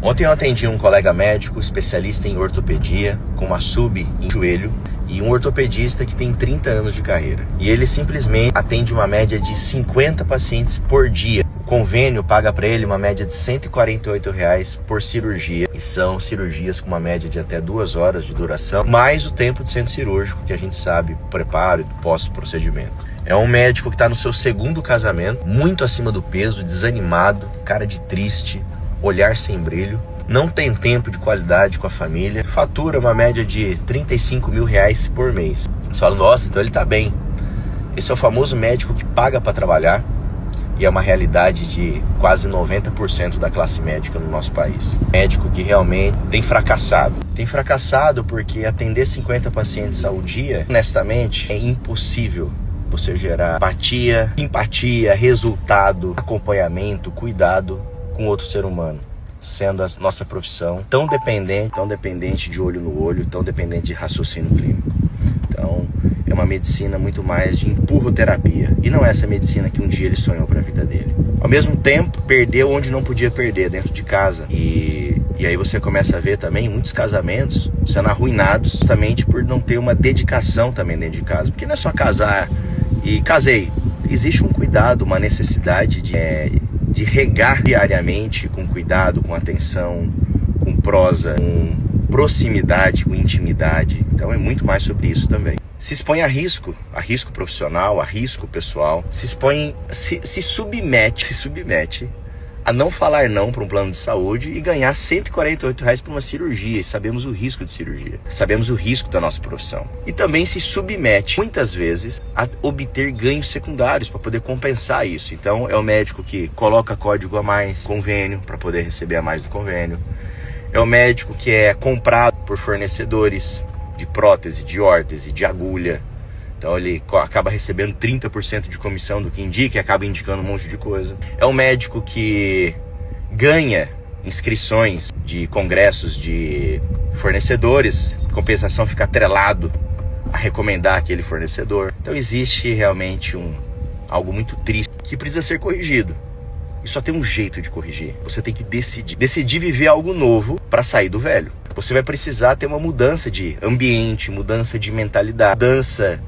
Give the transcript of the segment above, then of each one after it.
Ontem eu atendi um colega médico, especialista em ortopedia, com uma sub em joelho, e um ortopedista que tem 30 anos de carreira. E ele simplesmente atende uma média de 50 pacientes por dia. O convênio paga para ele uma média de R$ 148 por cirurgia. E são cirurgias com uma média de até 2 horas de duração, mais o tempo de centro cirúrgico, que a gente sabe, preparo e pós-procedimento. É um médico que está no seu 2º casamento, muito acima do peso, desanimado, cara de triste, olhar sem brilho, não tem tempo de qualidade com a família, fatura uma média de R$ 35 mil por mês. Você fala, nossa, então ele tá bem. Esse é o famoso médico que paga para trabalhar e é uma realidade de quase 90% da classe médica no nosso país. Médico que realmente tem fracassado. Tem fracassado porque atender 50 pacientes ao dia, honestamente, é impossível você gerar empatia, simpatia, resultado, acompanhamento, cuidado com outro ser humano, sendo a nossa profissão tão dependente de olho no olho, tão dependente de raciocínio clínico. Então, é uma medicina muito mais de empurroterapia. E não é essa medicina que um dia ele sonhou para a vida dele. Ao mesmo tempo, perdeu onde não podia perder, dentro de casa. E aí você começa a ver também muitos casamentos sendo arruinados justamente por não ter uma dedicação também dentro de casa. Porque não é só casar e casei. Existe um cuidado, uma necessidade de regar diariamente com cuidado, com atenção, com prosa, com proximidade, com intimidade. Então é muito mais sobre isso também. Se expõe a risco profissional, a risco pessoal, se submete a não falar não para um plano de saúde e ganhar R$ 148 para uma cirurgia. E sabemos o risco de cirurgia, sabemos o risco da nossa profissão. E também se submete, muitas vezes, a obter ganhos secundários para poder compensar isso. Então, é o médico que coloca código a mais, convênio, para poder receber a mais do convênio. É o médico que é comprado por fornecedores de prótese, de órtese, de agulha. Então ele acaba recebendo 30% de comissão do que indica e acaba indicando um monte de coisa. É um médico que ganha inscrições de congressos de fornecedores, a compensação fica atrelado a recomendar aquele fornecedor. Então existe realmente algo muito triste que precisa ser corrigido. E só tem um jeito de corrigir. Você tem que decidir viver algo novo para sair do velho. Você vai precisar ter uma mudança de ambiente, mudança de mentalidade, mudança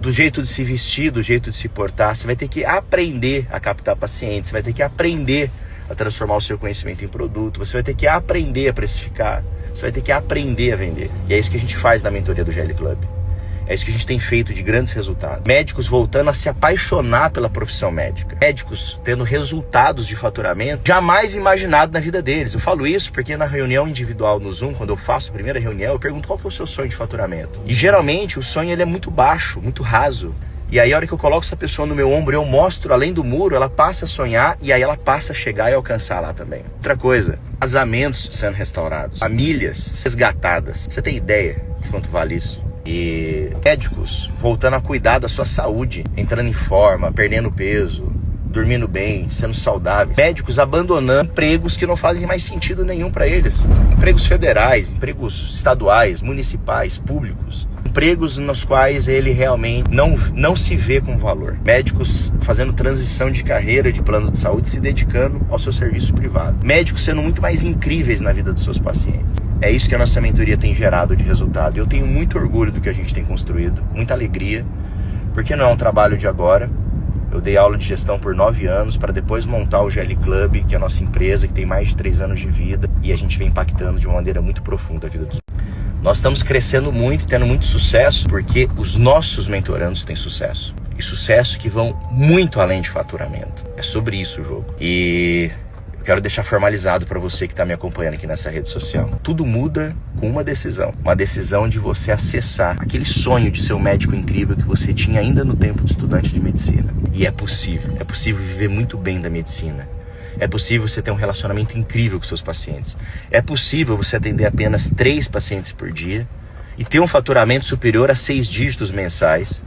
do jeito de se vestir, do jeito de se portar. Você vai ter que aprender a captar pacientes, você vai ter que aprender a transformar o seu conhecimento em produto, você vai ter que aprender a precificar, você vai ter que aprender a vender. E é isso que a gente faz na mentoria do GL Club. É isso que a gente tem feito de grandes resultados. Médicos voltando a se apaixonar pela profissão médica. Médicos tendo resultados de faturamento jamais imaginado na vida deles. Eu falo isso porque na reunião individual no Zoom, quando eu faço a primeira reunião, eu pergunto qual que é o seu sonho de faturamento. E geralmente o sonho ele é muito baixo, muito raso. E aí a hora que eu coloco essa pessoa no meu ombro, eu mostro além do muro, ela passa a sonhar e aí ela passa a chegar e alcançar lá também. Outra coisa, casamentos sendo restaurados, famílias resgatadas. Você tem ideia de quanto vale isso? E médicos voltando a cuidar da sua saúde, entrando em forma, perdendo peso, dormindo bem, sendo saudáveis. Médicos abandonando empregos que não fazem mais sentido nenhum para eles. Empregos federais, empregos estaduais, municipais, públicos. Empregos nos quais ele realmente não se vê com valor. Médicos fazendo transição de carreira, de plano de saúde, se dedicando ao seu serviço privado. Médicos sendo muito mais incríveis na vida dos seus pacientes. É isso que a nossa mentoria tem gerado de resultado. Eu tenho muito orgulho do que a gente tem construído, muita alegria, porque não é um trabalho de agora. Eu dei aula de gestão por 9 anos para depois montar o GL Club, que é a nossa empresa, que tem mais de 3 anos de vida, e a gente vem impactando de uma maneira muito profunda a vida dos. Nós estamos crescendo muito, tendo muito sucesso, porque os nossos mentorandos têm sucesso. E sucesso que vão muito além de faturamento. É sobre isso o jogo. E eu quero deixar formalizado para você que está me acompanhando aqui nessa rede social. Tudo muda com uma decisão. Uma decisão de você acessar aquele sonho de ser um médico incrível que você tinha ainda no tempo de estudante de medicina. E é possível. É possível viver muito bem da medicina. É possível você ter um relacionamento incrível com seus pacientes. É possível você atender apenas 3 pacientes por dia e ter um faturamento superior a 6 dígitos mensais,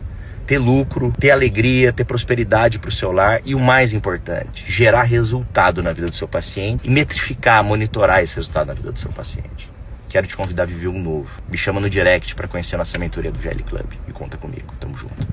ter lucro, ter alegria, ter prosperidade para o seu lar e o mais importante, gerar resultado na vida do seu paciente e metrificar, monitorar esse resultado na vida do seu paciente. Quero te convidar a viver um novo. Me chama no direct para conhecer a nossa mentoria do GL Club e conta comigo. Tamo junto.